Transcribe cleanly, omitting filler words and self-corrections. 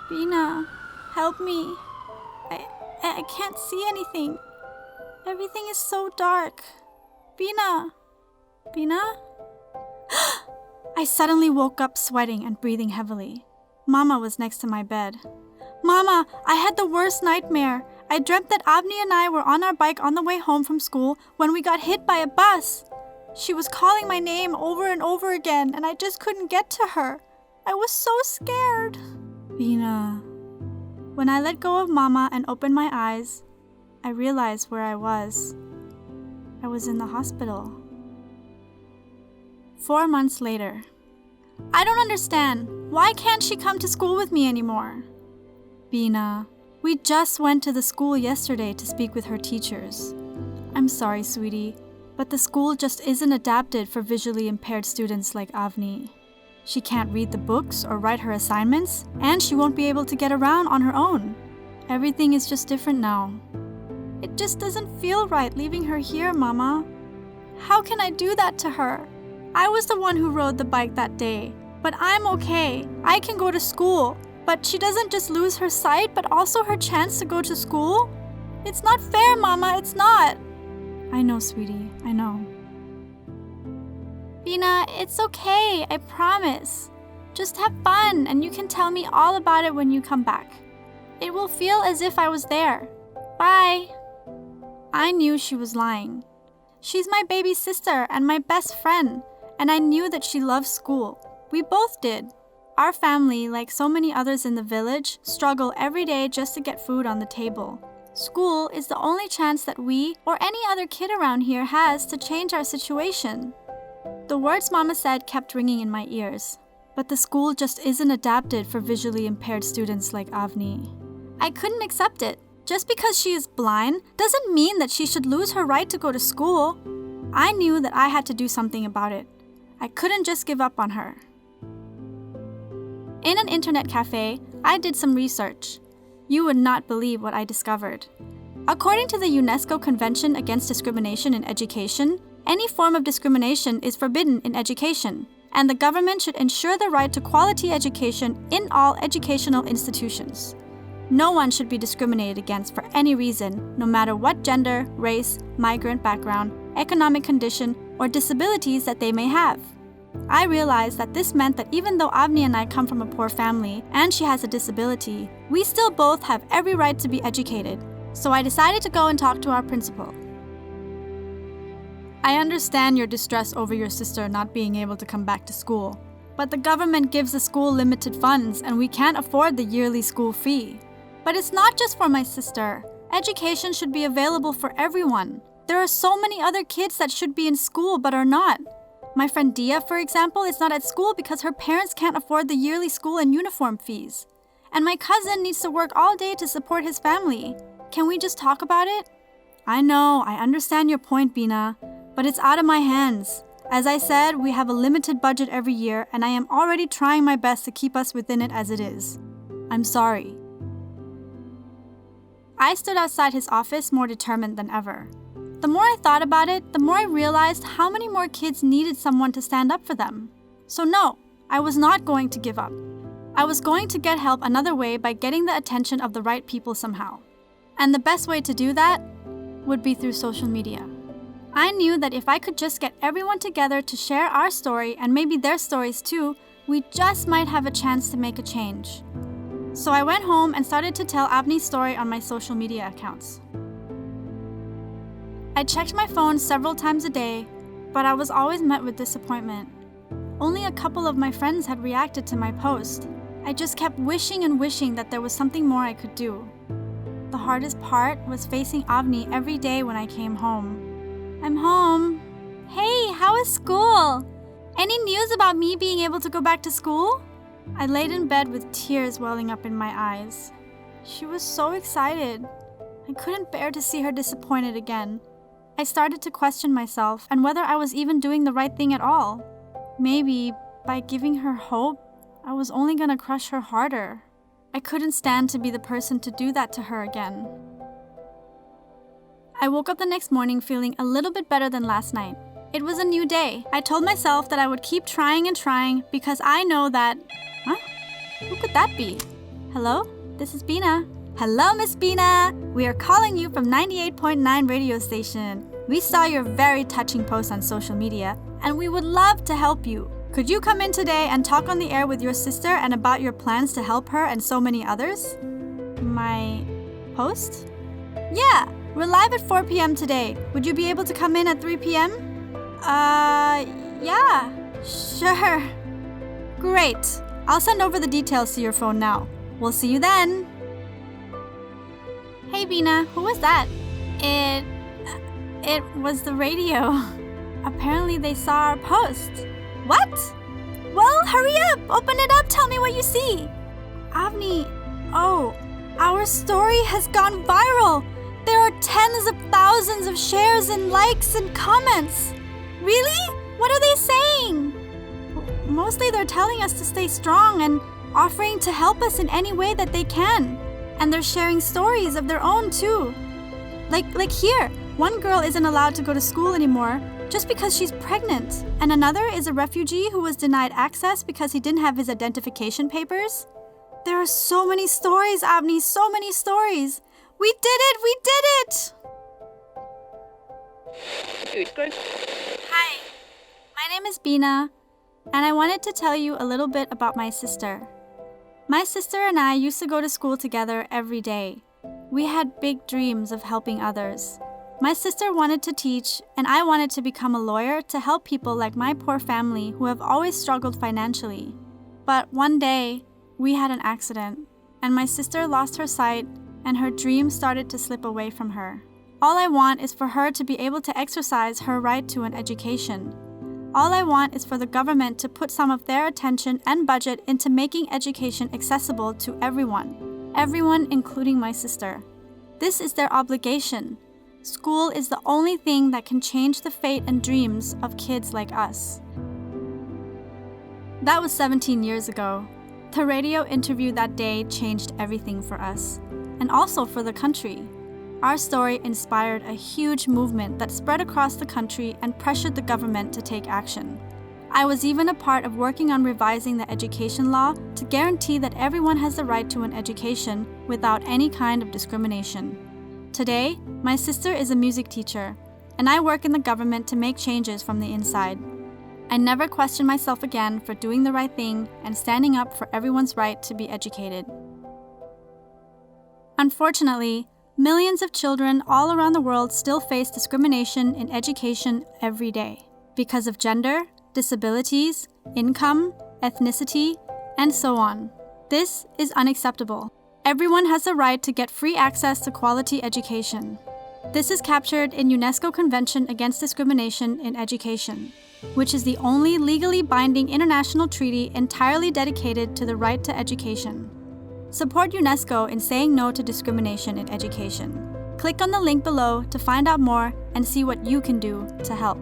Bina, help me. I can't see anything. Everything is so dark. Bina! Bina? I suddenly woke up sweating and breathing heavily. Mama was next to my bed. Mama, I had the worst nightmare. I dreamt that Avni and I were on our bike on the way home from school when we got hit by a bus. She was calling my name over and over again, and I just couldn't get to her. I was so scared. Bina. When I let go of Mama and opened my eyes, I realized where I was. I was in the hospital. 4 months later. I don't understand. Why can't she come to school with me anymore? Bina, we just went to the school yesterday to speak with her teachers. I'm sorry, sweetie, but the school just isn't adapted for visually impaired students like Avni. She can't read the books or write her assignments, and she won't be able to get around on her own. Everything is just different now. It just doesn't feel right leaving her here, Mama. How can I do that to her? I was the one who rode the bike that day, but I'm okay. I can go to school. But she doesn't just lose her sight, but also her chance to go to school? It's not fair, Mama, it's not. I know, sweetie, I know. Bina, it's okay, I promise. Just have fun, and you can tell me all about it when you come back. It will feel as if I was there. Bye. I knew she was lying. She's my baby sister and my best friend, and I knew that she loved school. We both did. Our family, like so many others in the village, struggle every day just to get food on the table. School is the only chance that we or any other kid around here has to change our situation. The words Mama said kept ringing in my ears, but the school just isn't adapted for visually impaired students like Avni. I couldn't accept it. Just because she is blind doesn't mean that she should lose her right to go to school. I knew that I had to do something about it. I couldn't just give up on her. In an internet cafe, I did some research. You would not believe what I discovered. According to the UNESCO Convention Against Discrimination in Education, any form of discrimination is forbidden in education, and the government should ensure the right to quality education in all educational institutions. No one should be discriminated against for any reason, no matter what gender, race, migrant background, economic condition, or disabilities that they may have. I realized that this meant that even though Avni and I come from a poor family and she has a disability, we still both have every right to be educated. So I decided to go and talk to our principal. I understand your distress over your sister not being able to come back to school, but the government gives the school limited funds and we can't afford the yearly school fee. But it's not just for my sister. Education should be available for everyone. There are so many other kids that should be in school but are not. My friend Dia, for example, is not at school because her parents can't afford the yearly school and uniform fees. And my cousin needs to work all day to support his family. Can we just talk about it? I know, I understand your point, Bina, but it's out of my hands. As I said, we have a limited budget every year, and I am already trying my best to keep us within it as it is. I'm sorry. I stood outside his office more determined than ever. The more I thought about it, the more I realized how many more kids needed someone to stand up for them. So no, I was not going to give up. I was going to get help another way by getting the attention of the right people somehow. And the best way to do that would be through social media. I knew that if I could just get everyone together to share our story and maybe their stories too, we just might have a chance to make a change. So I went home and started to tell Avni's story on my social media accounts. I checked my phone several times a day, but I was always met with disappointment. Only a couple of my friends had reacted to my post. I just kept wishing and wishing that there was something more I could do. The hardest part was facing Avni every day when I came home. I'm home. Hey, how is school? Any news about me being able to go back to school? I laid in bed with tears welling up in my eyes. She was so excited. I couldn't bear to see her disappointed again. I started to question myself and whether I was even doing the right thing at all. Maybe, by giving her hope, I was only gonna crush her harder. I couldn't stand to be the person to do that to her again. I woke up the next morning feeling a little bit better than last night. It was a new day. I told myself that I would keep trying and trying because I know that... Huh? Who could that be? Hello? This is Bina. Hello, Miss Bina! We are calling you from 98.9 radio station. We saw your very touching post on social media, and we would love to help you. Could you come in today and talk on the air with your sister and about your plans to help her and so many others? My post? Yeah, we're live at 4 p.m. today. Would you be able to come in at 3 p.m.? Yeah, sure. Great. I'll send over the details to your phone now. We'll see you then. Hey, Bina, who was that? It was the radio. Apparently they saw our post. What? Well, hurry up! Open it up! Tell me what you see! Avni, our story has gone viral! There are tens of thousands of shares and likes and comments! Really? What are they saying? Mostly they're telling us to stay strong and offering to help us in any way that they can. And they're sharing stories of their own too. Like here, one girl isn't allowed to go to school anymore just because she's pregnant, and another is a refugee who was denied access because he didn't have his identification papers. There are so many stories, Avni, so many stories. We did it! We did it! Hi, my name is Bina, and I wanted to tell you a little bit about my sister. My sister and I used to go to school together every day. We had big dreams of helping others. My sister wanted to teach, and I wanted to become a lawyer to help people like my poor family who have always struggled financially. But one day, we had an accident, and my sister lost her sight, and her dreams started to slip away from her. All I want is for her to be able to exercise her right to an education. All I want is for the government to put some of their attention and budget into making education accessible to everyone including my sister. This is their obligation. School is the only thing that can change the fate and dreams of kids like us. That was 17 years ago. The radio interview that day changed everything for us, and also for the country. Our story inspired a huge movement that spread across the country and pressured the government to take action. I was even a part of working on revising the education law to guarantee that everyone has the right to an education without any kind of discrimination. Today, my sister is a music teacher, and I work in the government to make changes from the inside. I never questioned myself again for doing the right thing and standing up for everyone's right to be educated. Unfortunately, millions of children all around the world still face discrimination in education every day because of gender, disabilities, income, ethnicity, and so on. This is unacceptable. Everyone has the right to get free access to quality education. This is captured in UNESCO Convention Against Discrimination in Education, which is the only legally binding international treaty entirely dedicated to the right to education. Support UNESCO in saying no to discrimination in education. Click on the link below to find out more and see what you can do to help.